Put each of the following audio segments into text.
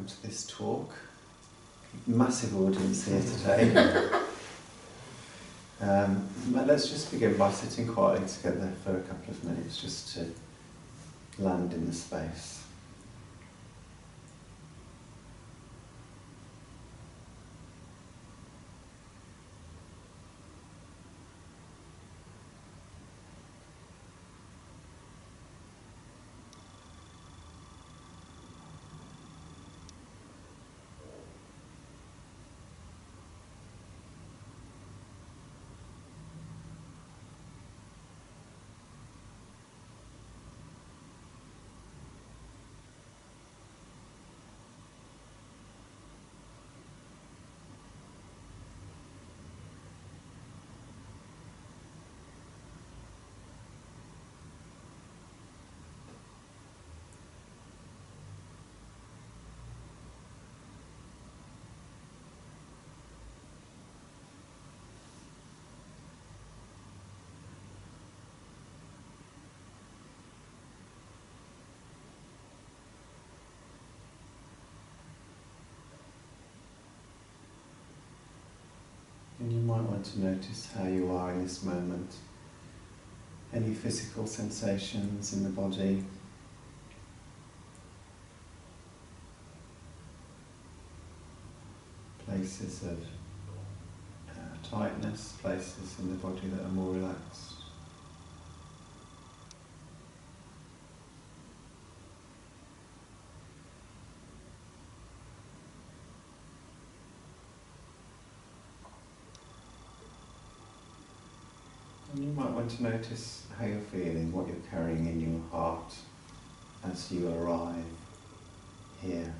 to this talk. Massive audience here today. Let's just begin by sitting quietly together for a couple of minutes, just to land in the space. And you might want to notice how you are in this moment. Any physical sensations in the body. Places of tightness, places in the body that are more relaxed. And you might want to notice how you're feeling, what you're carrying in your heart as you arrive here.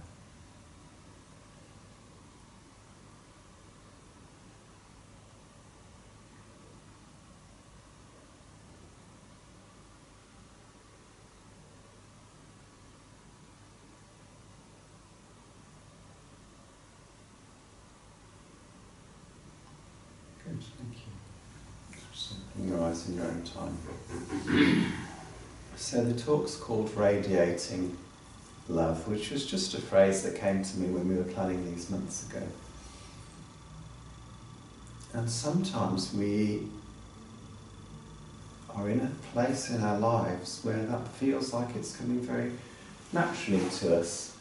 Good, thank you. Just open your eyes in your own time. So the talk's called Radiating Love, which was just a phrase that came to me when we were planning these months ago. And sometimes we are in a place in our lives where that feels like it's coming very naturally to us.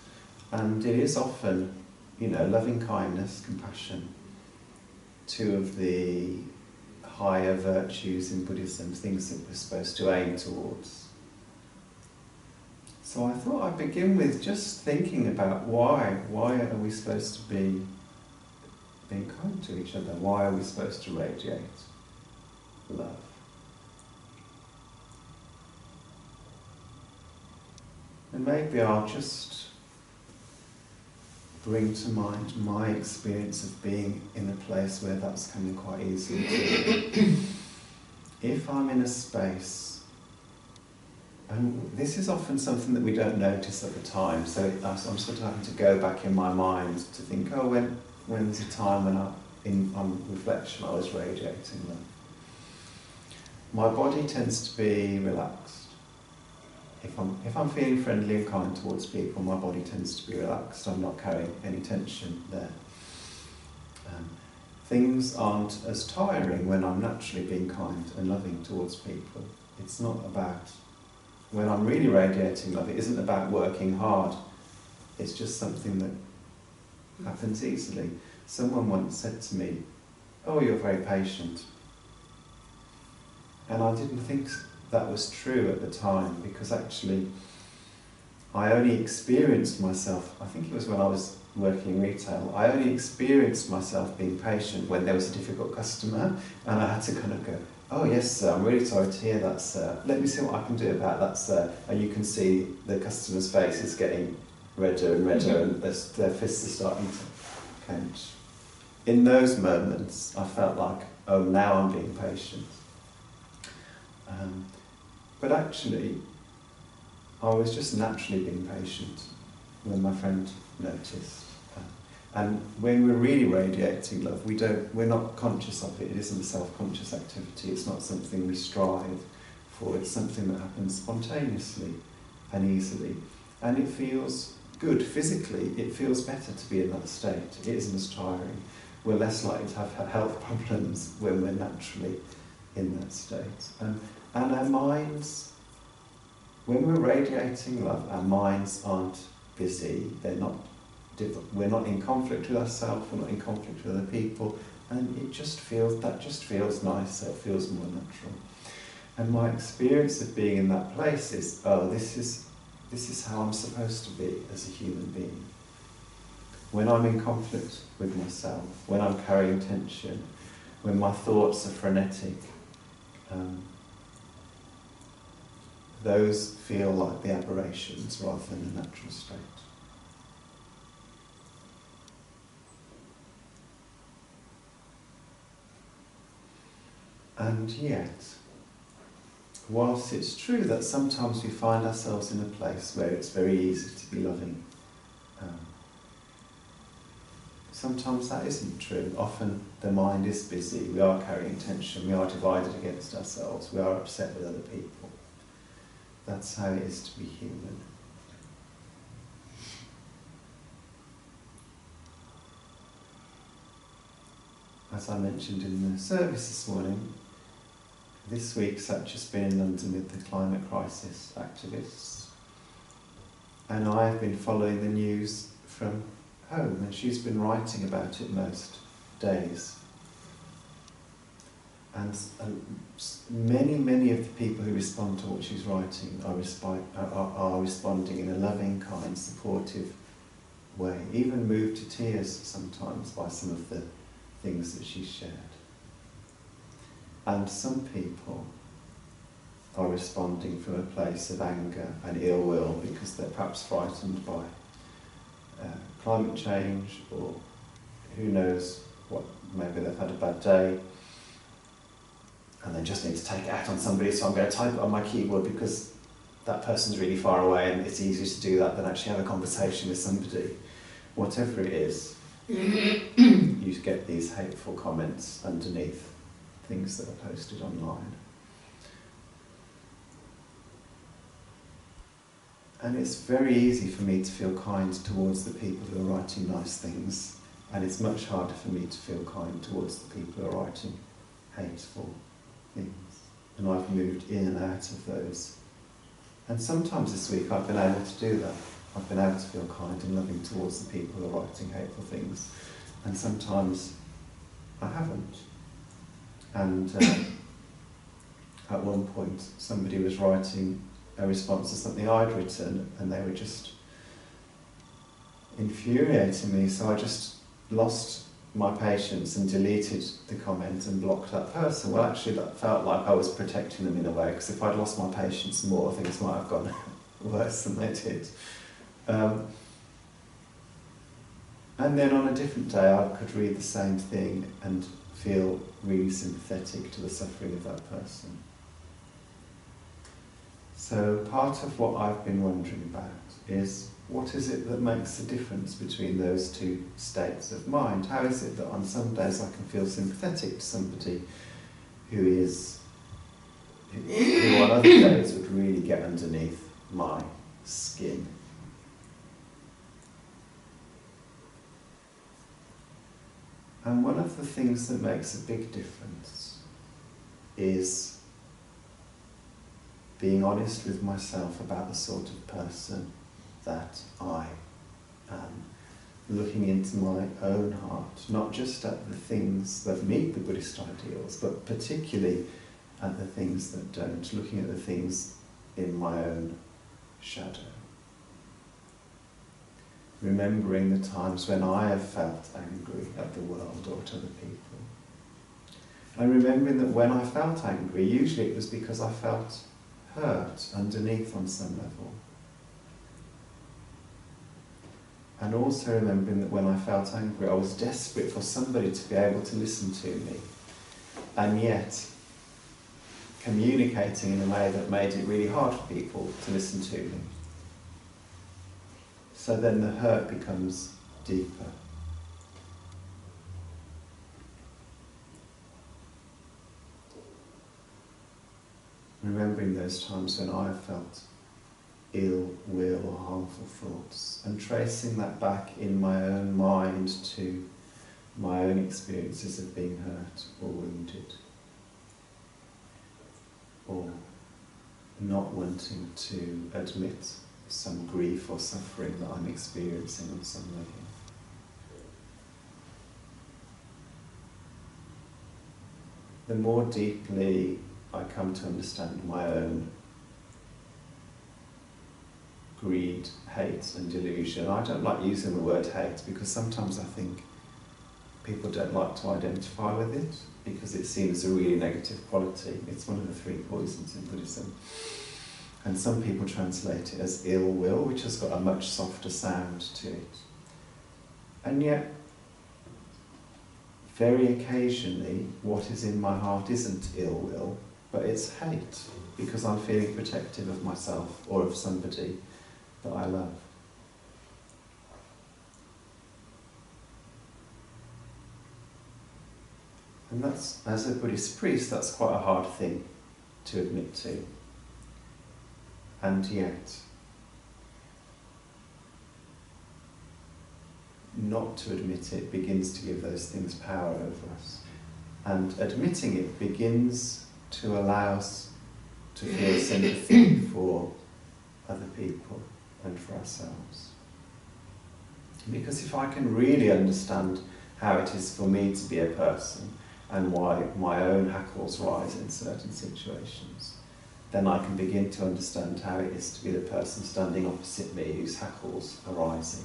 And it is often, loving kindness, compassion, two of the higher virtues in Buddhism, things that we're supposed to aim towards. So I thought I'd begin with just thinking about why are we supposed to be being kind to each other? Why are we supposed to radiate love? And maybe I'll just bring to mind my experience of being in a place where that's coming quite easily to me. If I'm in a space, and this is often something that we don't notice at the time, so I'm sort of having to go back in my mind to think, when there's a time when on reflection I was radiating love. My body tends to be relaxed. If I'm feeling friendly and kind towards people, my body tends to be relaxed. I'm not carrying any tension there. Things aren't as tiring when I'm naturally being kind and loving towards people. It's not about, when I'm really radiating love, it isn't about working hard. It's just something that happens easily. Someone once said to me, "Oh, you're very patient." And I didn't think that was true at the time, because actually I only experienced myself, I think it was when I was working in retail, I only experienced myself being patient when there was a difficult customer and I had to kind of go, "Oh yes sir, I'm really sorry to hear that sir, let me see what I can do about that sir," and you can see the customer's face is getting redder and redder and their fists are starting to clench. In those moments I felt like, oh, now I'm being patient. But actually, I was just naturally being patient when my friend noticed. And when we're really radiating love, we're not conscious of it. It isn't a self-conscious activity. It's not something we strive for. It's something that happens spontaneously and easily. And it feels good physically, it feels better to be in that state. It isn't as tiring. We're less likely to have health problems when we're naturally in that state. And our minds, when we're radiating love, our minds aren't busy. We're not in conflict with ourselves. We're not in conflict with other people, and that just feels nicer. It feels more natural. And my experience of being in that place is, this is how I'm supposed to be as a human being. When I'm in conflict with myself, when I'm carrying tension, when my thoughts are frenetic, those feel like the aberrations rather than the natural state. And yet, whilst it's true that sometimes we find ourselves in a place where it's very easy to be loving, sometimes that isn't true. Often the mind is busy, we are carrying tension, we are divided against ourselves, we are upset with other people. That's how it is to be human. As I mentioned in the service this morning, this week Satcha's been in London with the climate crisis activists, and I've been following the news from home, and she's been writing about it most days. And many of the people who respond to what she's writing are responding in a loving, kind, supportive way, even moved to tears sometimes by some of the things that she's shared. And some people are responding from a place of anger and ill will because they're perhaps frightened by climate change, or who knows what, maybe they've had a bad day and they just need to take it out on somebody, so I'm going to type it on my keyboard because that person's really far away and it's easier to do that than actually have a conversation with somebody. Whatever it is, you get these hateful comments underneath things that are posted online. And it's very easy for me to feel kind towards the people who are writing nice things, and it's much harder for me to feel kind towards the people who are writing hateful things. And I've moved in and out of those. And sometimes this week I've been able to do that. I've been able to feel kind and loving towards the people who are writing hateful things. And sometimes I haven't. And at one point somebody was writing a response to something I'd written, and they were just infuriating me, so I just lost my patience and deleted the comment and blocked that person. Well, actually that felt like I was protecting them in a way, because if I'd lost my patience more, things might have gone worse than they did. And then on a different day I could read the same thing and feel really sympathetic to the suffering of that person. So part of what I've been wondering about is, what is it that makes the difference between those two states of mind? How is it that on some days I can feel sympathetic to somebody who on other days would really get underneath my skin? And one of the things that makes a big difference is being honest with myself about the sort of person that I am, looking into my own heart, not just at the things that meet the Buddhist ideals, but particularly at the things that don't, looking at the things in my own shadow. Remembering the times when I have felt angry at the world or at other people. And remembering that when I felt angry, usually it was because I felt hurt underneath on some level. And also remembering that when I felt angry, I was desperate for somebody to be able to listen to me, and yet communicating in a way that made it really hard for people to listen to me. So then the hurt becomes deeper. Remembering those times when I felt ill will or harmful thoughts, and tracing that back in my own mind to my own experiences of being hurt or wounded, or not wanting to admit some grief or suffering that I'm experiencing on some level. The more deeply I come to understand my own greed, hate and delusion. I don't like using the word hate because sometimes I think people don't like to identify with it because it seems a really negative quality. It's one of the 3 poisons in Buddhism. And some people translate it as ill will, which has got a much softer sound to it. And yet, very occasionally, what is in my heart isn't ill will, but it's hate, because I'm feeling protective of myself or of somebody that I love. And that's, as a Buddhist priest, that's quite a hard thing to admit to. And yet, not to admit it begins to give those things power over us. And admitting it begins to allow us to feel sympathy for other people and for ourselves. Because if I can really understand how it is for me to be a person and why my own hackles rise in certain situations, then I can begin to understand how it is to be the person standing opposite me whose hackles are rising.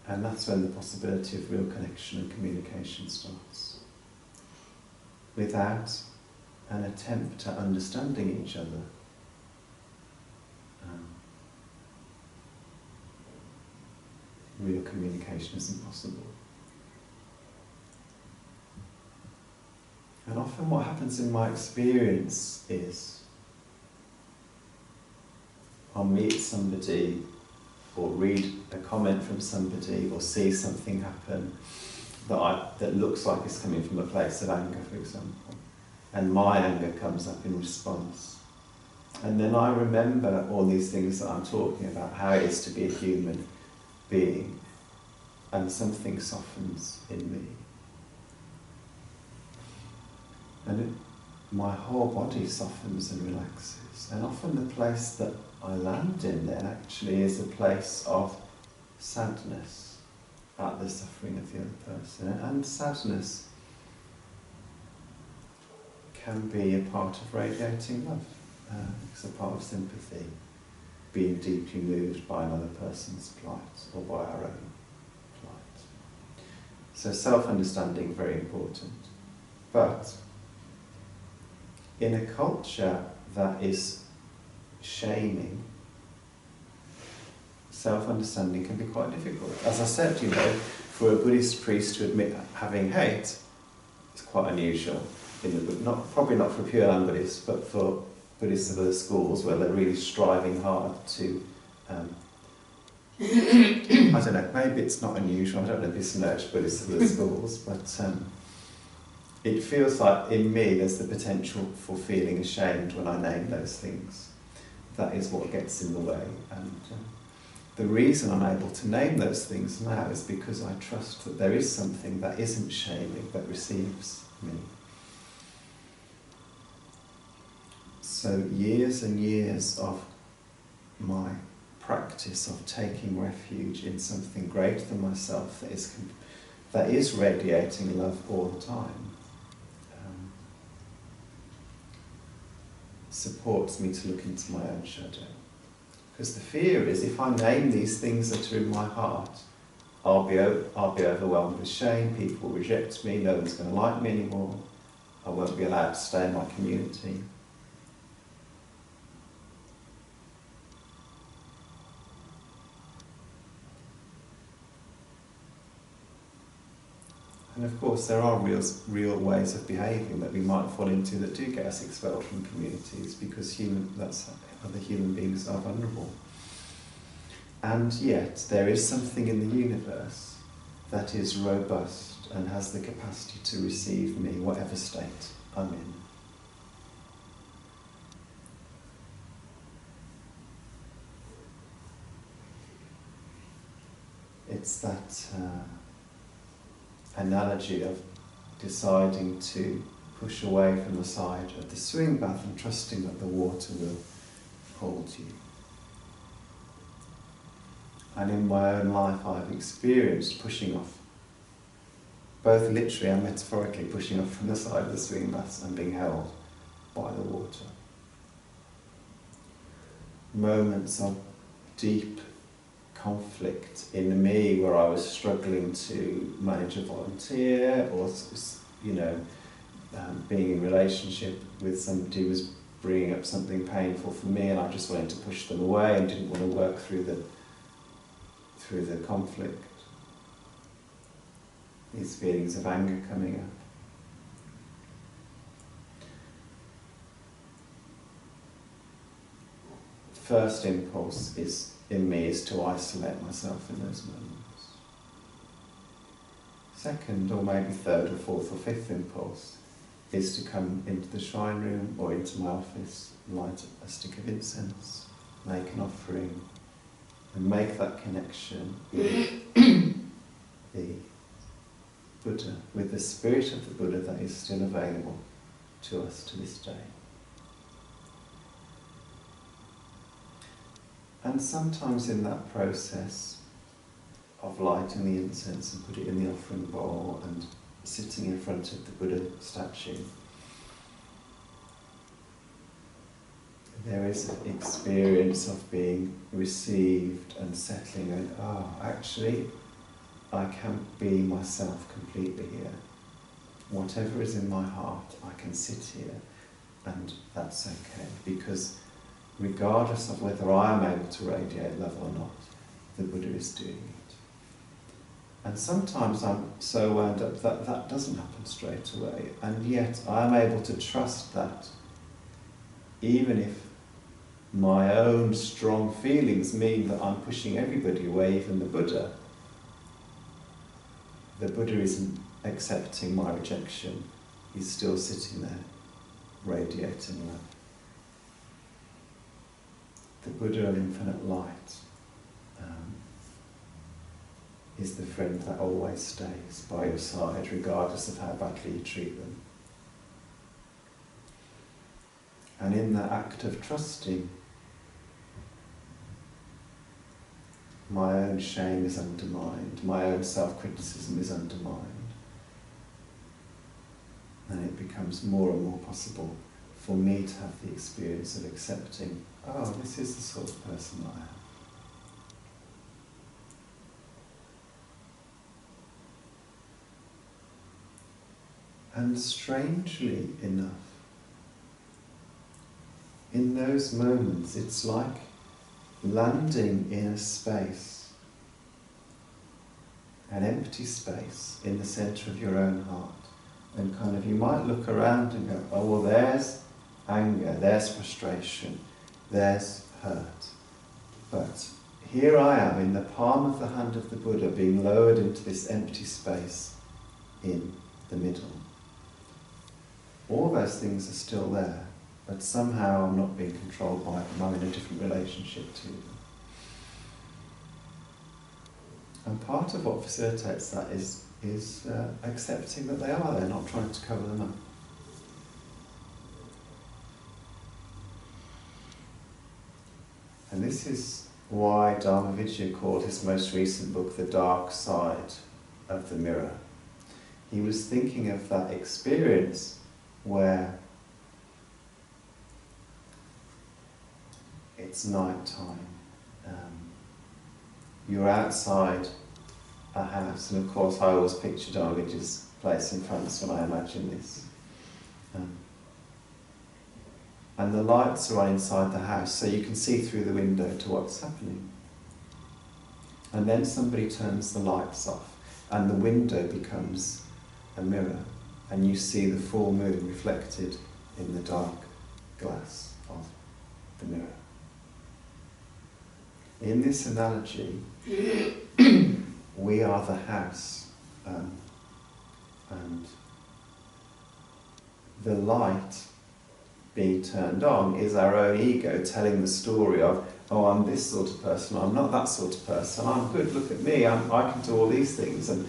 And that's when the possibility of real connection and communication starts. Without an attempt at understanding each other, real communication isn't possible. And often what happens in my experience is I'll meet somebody or read a comment from somebody or see something happen that looks like it's coming from a place of anger, for example, and my anger comes up in response. And then I remember all these things that I'm talking about, how it is to be a human being, and something softens in me. And my whole body softens and relaxes. And often the place that I land in then actually is a place of sadness at the suffering of the other person. And sadness can be a part of radiating love. It's a part of sympathy, being deeply moved by another person's plight or by our own plight. So self-understanding, very important. But in a culture that is shaming, self-understanding can be quite difficult. As I said, for a Buddhist priest to admit having hate is quite unusual. Probably not for Pure Land Buddhists, but for Buddhists of other schools where they're really striving hard to, I don't know, maybe it's not unusual, I don't know besmirch Buddhists of other schools, but it feels like in me there's the potential for feeling ashamed when I name those things. That is what gets in the way. And the reason I'm able to name those things now is because I trust that there is something that isn't shaming, but receives me. So years and years of my practice of taking refuge in something greater than myself that is radiating love all the time supports me to look into my own shadow. Because the fear is if I name these things that are in my heart, I'll be overwhelmed with shame, people will reject me, no one's going to like me anymore, I won't be allowed to stay in my community. And of course there are real ways of behaving that we might fall into that do get us expelled from communities because other human beings are vulnerable. And yet there is something in the universe that is robust and has the capacity to receive me, whatever state I'm in. it's that analogy of deciding to push away from the side of the swimming bath and trusting that the water will hold you. And in my own life I've experienced pushing off, both literally and metaphorically pushing off from the side of the swimming bath and being held by the water. Moments of deep conflict in me where I was struggling to manage a volunteer, or being in relationship with somebody who was bringing up something painful for me, and I just wanted to push them away and didn't want to work through the conflict. These feelings of anger coming up. First impulse in me is to isolate myself in those moments. Second, or maybe third or fourth or fifth impulse is to come into the shrine room or into my office, light a stick of incense, make an offering, and make that connection with the Buddha, with the spirit of the Buddha that is still available to us to this day. And sometimes in that process of lighting the incense and put it in the offering bowl and sitting in front of the Buddha statue, there is an experience of being received and settling, and actually I can be myself completely here. Whatever is in my heart, I can sit here, and that's okay, because regardless of whether I am able to radiate love or not, the Buddha is doing it. And sometimes I'm so wound up that that doesn't happen straight away, and yet I am able to trust that even if my own strong feelings mean that I'm pushing everybody away, even the Buddha isn't accepting my rejection. He's still sitting there, radiating love. The Buddha of infinite light is the friend that always stays by your side, regardless of how badly you treat them. And in the act of trusting, my own shame is undermined, my own self-criticism is undermined, and it becomes more and more possible for me to have the experience of accepting, this is the sort of person I am. And strangely enough, in those moments it's like landing in a space, an empty space in the centre of your own heart, and kind of you might look around and go, oh well, there's anger, there's frustration, there's hurt, but here I am in the palm of the hand of the Buddha, being lowered into this empty space in the middle. All those things are still there, but somehow I'm not being controlled by them, I'm in a different relationship to them. And part of what facilitates that is accepting that they are there, not trying to cover them up. And this is why Dharma Vijaya called his most recent book The Dark Side of the Mirror. He was thinking of that experience where it's night time. You're outside a house, and of course I always picture Dharma Vijaya's place in France when I imagine this. And the lights are on inside the house, so you can see through the window to what's happening. And then somebody turns the lights off, and the window becomes a mirror, and you see the full moon reflected in the dark glass of the mirror. In this analogy, we are the house, and the light being turned on is our own ego telling the story of, oh, I'm this sort of person, I'm not that sort of person, I'm good, look at me, I can do all these things, and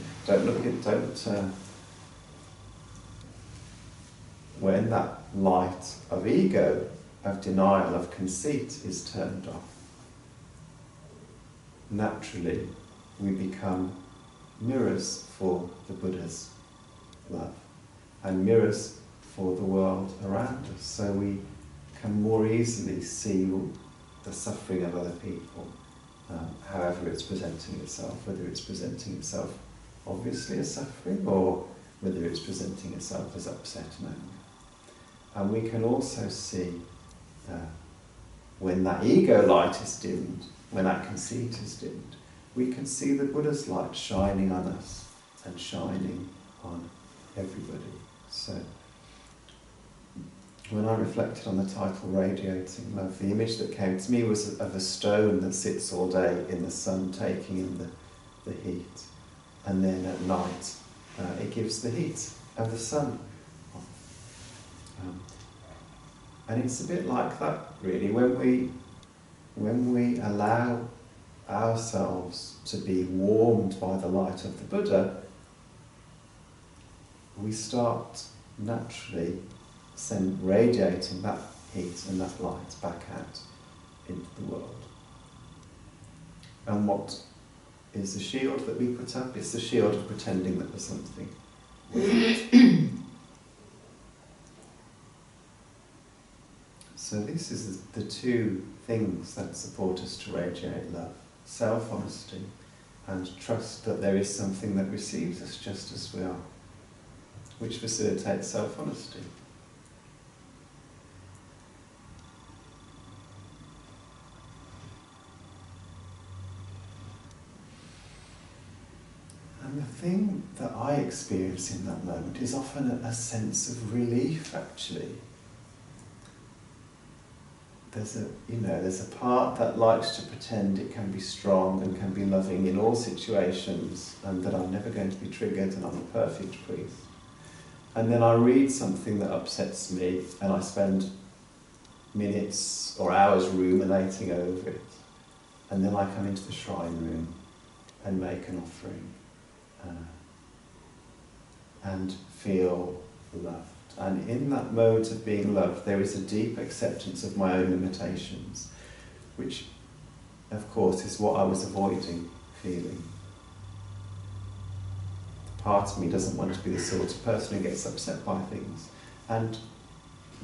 when that light of ego, of denial, of conceit is turned off, naturally we become mirrors for the Buddha's love and mirrors for the world around us, so we can more easily see the suffering of other people, however it's presenting itself, whether it's presenting itself obviously as suffering or whether it's presenting itself as upset and anger. And we can also see when that ego light is dimmed, when that conceit is dimmed, we can see the Buddha's light shining on us and shining on everybody. So, when I reflected on the title Radiating Love, the image that came to me was of a stone that sits all day in the sun, taking in the heat. And then at night, it gives the heat of the sun. And it's a bit like that, really, when we allow ourselves to be warmed by the light of the Buddha, we start naturally radiating that heat and that light back out into the world. And what is the shield that we put up? It's the shield of pretending that there's something we're not. So this is the two things that support us to radiate love: self-honesty and trust that there is something that receives us just as we are, which facilitates self-honesty. And the thing that I experience in that moment is often a sense of relief, actually. There's a part that likes to pretend it can be strong and can be loving in all situations, and that I'm never going to be triggered and I'm a perfect priest. And then I read something that upsets me and I spend minutes or hours ruminating over it. And then I come into the shrine room and make an offering and feel loved. And in that mode of being loved, there is a deep acceptance of my own limitations, which, of course, is what I was avoiding feeling. Part of me doesn't want to be the sort of person who gets upset by things. And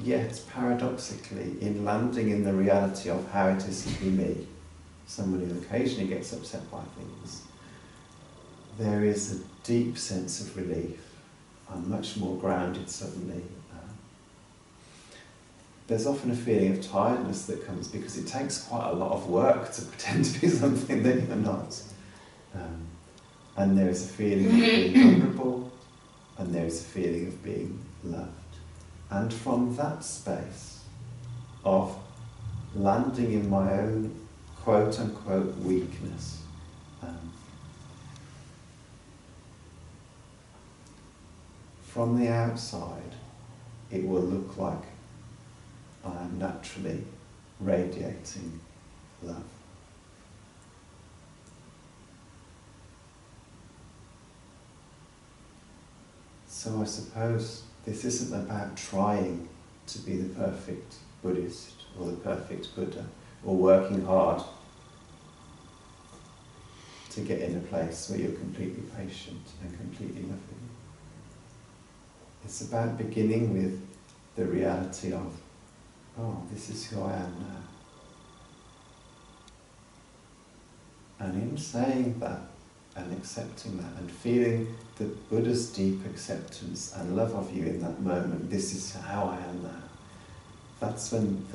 yet, paradoxically, in landing in the reality of how it is to be me, somebody who occasionally gets upset by things, there is a deep sense of relief. I'm much more grounded suddenly. There's often a feeling of tiredness that comes because it takes quite a lot of work to pretend to be something that you're not. And there is a feeling of being vulnerable, and there is a feeling of being loved. And from that space of landing in my own quote-unquote weakness, from the outside, it will look like I am naturally radiating love. So I suppose this isn't about trying to be the perfect Buddhist or the perfect Buddha, or working hard to get in a place where you're completely patient and completely loving. It's about beginning with the reality of, oh, this is who I am now. And in saying that and accepting that and feeling the Buddha's deep acceptance and love of you in that moment, this is how I am now. That's when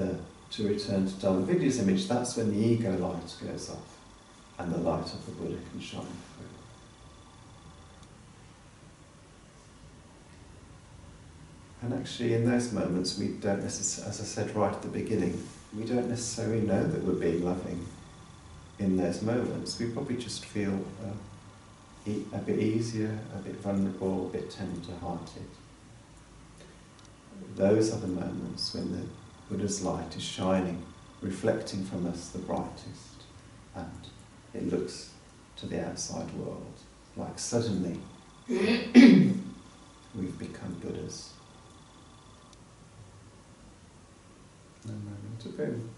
to return to Dhammavidya's image, that's when the ego light goes off and the light of the Buddha can shine through. And actually in those moments we don't necessarily, as I said right at the beginning, we don't necessarily know that we're being loving in those moments. We probably just feel a bit easier, a bit vulnerable, a bit tender-hearted. Those are the moments when the Buddha's light is shining reflecting from us the brightest, and it looks to the outside world like suddenly we've become Buddhas. No moment to boom.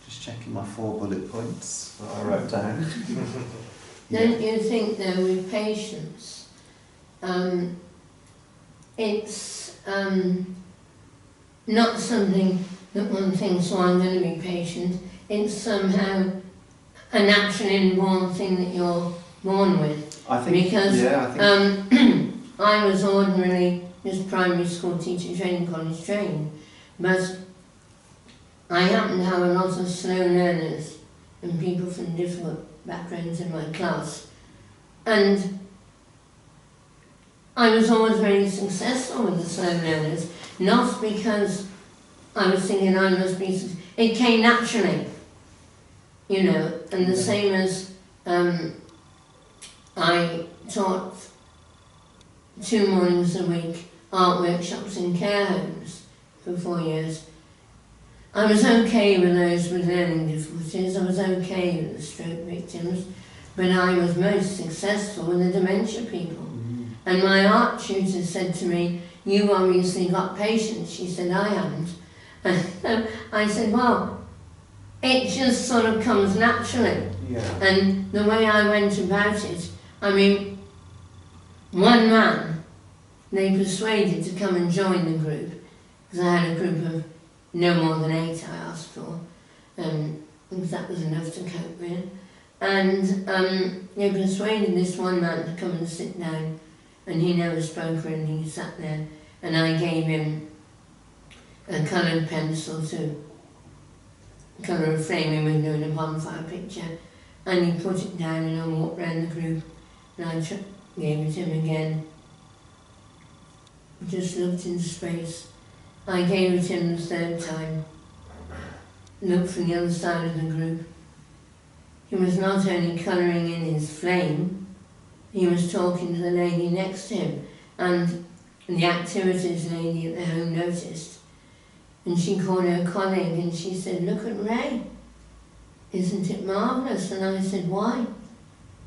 Just checking my 4 bullet points that I wrote down. Don't you think though with patience, it's not something that one thinks, oh, I'm going to be patient. It's somehow a natural inborn thing that you're born with. I think, because yeah, I think I was ordinarily just primary school teacher training, college trained, but I happen to have a lot of slow learners and people from different backgrounds in my class, and I was always very successful with the slow learners, not because I was thinking I must be, it came naturally, you know, and the same as I taught 2 mornings a week art workshops in care homes for 4 years. I was okay with those with learning difficulties, I was okay with the stroke victims, but I was most successful with the dementia people. And my art tutor said to me, you obviously got patience. She said, I haven't. And I said, well, it just sort of comes naturally. yeah. And the way I went about it, I mean, one man, they persuaded to come and join the group, because I had a group of no more than 8 I asked for, because that was enough to cope with. And they persuaded this one man to come and sit down, and he never spoke or anything, he sat there, and I gave him a coloured pencil to colour a framing window in a bonfire picture, and he put it down and I walked round the group, and I gave it to him again, just looked into space. I gave it to him the 3rd time, looked from the other side of the group. He was not only colouring in his flame, he was talking to the lady next to him, and the activities lady at the home noticed, and she called her colleague and she said, look at Ray, isn't it marvellous? And I said, why?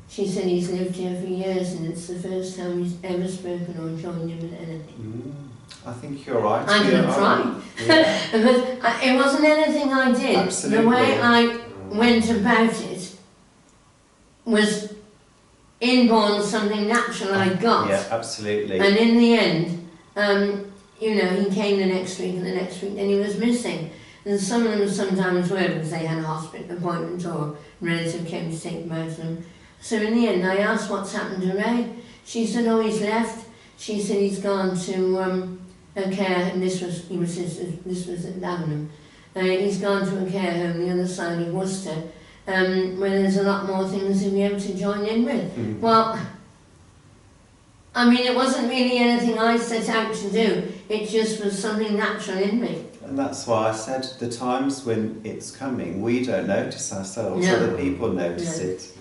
She said, he's lived here for years and it's the first time he's ever spoken or joined in with anything. I think you're right. I could have tried. Yeah. But it wasn't anything I did. Absolutely. The way I went about it was inborn, something natural I got. Yeah, absolutely. And in the end, you know, he came the next week and the next week, and he was missing. And some of them sometimes were because they had a hospital appointment or a relative came to take them out of them. So in the end, I asked what's happened to Ray. She said, oh, he's left. She said he's gone to a care, and this was at Dagenham. He's gone to a care home the other side of Worcester, where there's a lot more things he'll be able to join in with. Well, I mean, it wasn't really anything I set out to do. It just was something natural in me. And that's why I said the times when it's coming, we don't notice ourselves, No. other people notice No. it.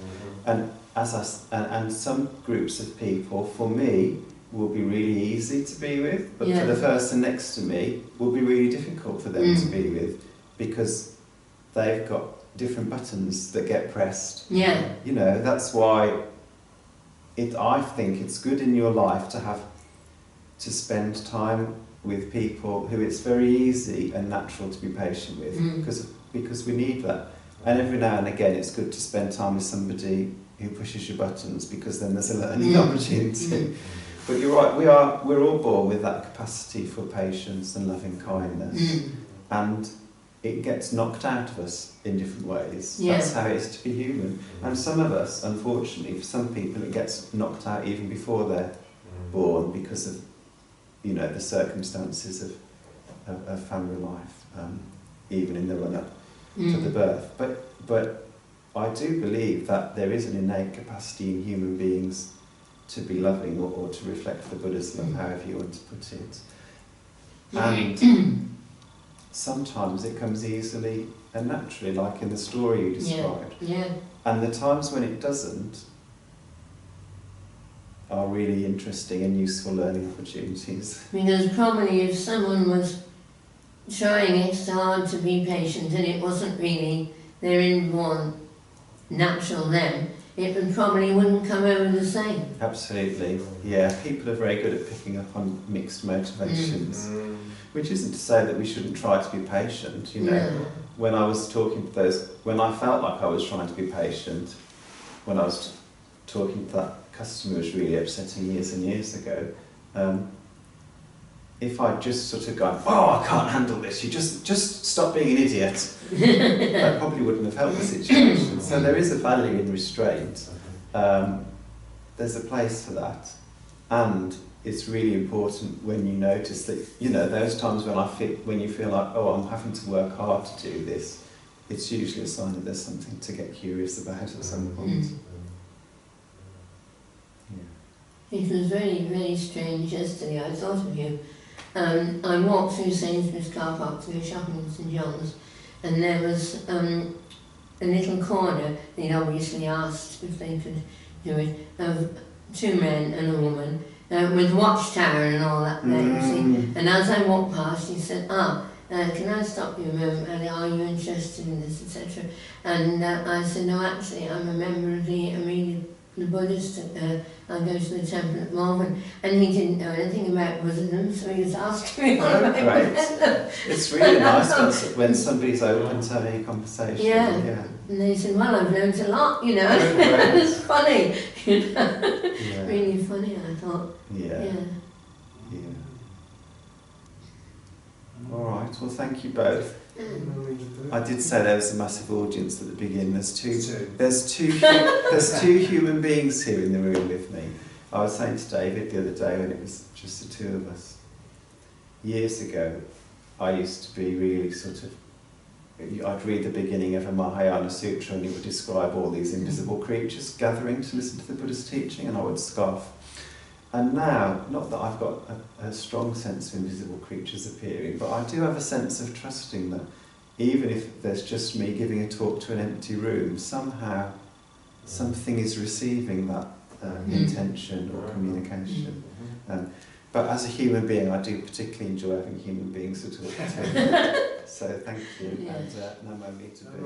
And and some groups of people, for me, will be really easy to be with, but for the person next to me, will be really difficult for them to be with, because they've got different buttons that get pressed. Yeah. You know, that's why I think it's good in your life to spend time with people who it's very easy and natural to be patient with, because we need that. And every now and again it's good to spend time with somebody who pushes your buttons, because then there's a learning opportunity. But you're right, we're all born with that capacity for patience and loving kindness. And it gets knocked out of us in different ways. That's how it is to be human. And some of us, unfortunately, for some people, it gets knocked out even before they're born, because of, you know, the circumstances of family life, even in the run-up to the birth. But I do believe that there is an innate capacity in human beings to be loving, or to reflect the Buddha's love, however you want to put it. And sometimes it comes easily and naturally, like in the story you described. And the times when it doesn't, are really interesting and useful learning opportunities. Because probably if someone was trying extra hard to be patient and it wasn't really their inborn natural them, it probably wouldn't come over the same. Absolutely, yeah. People are very good at picking up on mixed motivations, which isn't to say that we shouldn't try to be patient, you know. No. When I was talking to those, when I felt like I was trying to be patient, when I was talking to that customer who was really upsetting years and years ago, if I'd just sort of gone, oh, I can't handle this, you just stop being an idiot, that probably wouldn't have helped the situation. So there is a value in restraint. There's a place for that. And it's really important when you notice that, you know, those times when you feel like, oh, I'm having to work hard to do this, it's usually a sign that there's something to get curious about at some point. Yeah. It was very, very strange yesterday. I thought of you. I walked through Sainsbury's car park to go shopping in St John's, and there was a little corner. They'd obviously asked if they could do it, of two men and a woman, with watchtower and all that there, you see. And as I walked past, he said, can I stop you a moment? And are you interested in this, etc.? And I said, no, actually, I'm a member of the Buddhist, I go to the temple at the moment, and he didn't know anything about Buddhism, so he was asking me all about Buddhism. It's really nice when somebody's open to having a conversation. Yeah. And they said, well, I've learned a lot, you know. It's funny, you know. Yeah. Really funny, I thought. Yeah. All right, well, thank you both. I did say there was a massive audience at the beginning. There's two human beings here in the room with me. I was saying to David the other day when it was just the two of us. Years ago, I used to be really sort of, I'd read the beginning of a Mahayana Sutra and it would describe all these invisible creatures gathering to listen to the Buddha's teaching, and I would scoff. And now, not that I've got a strong sense of invisible creatures appearing, but I do have a sense of trusting that even if there's just me giving a talk to an empty room, somehow something is receiving that intention or communication. But as a human being, I do particularly enjoy having human beings to talk to. So thank you, and Namo Me to Be.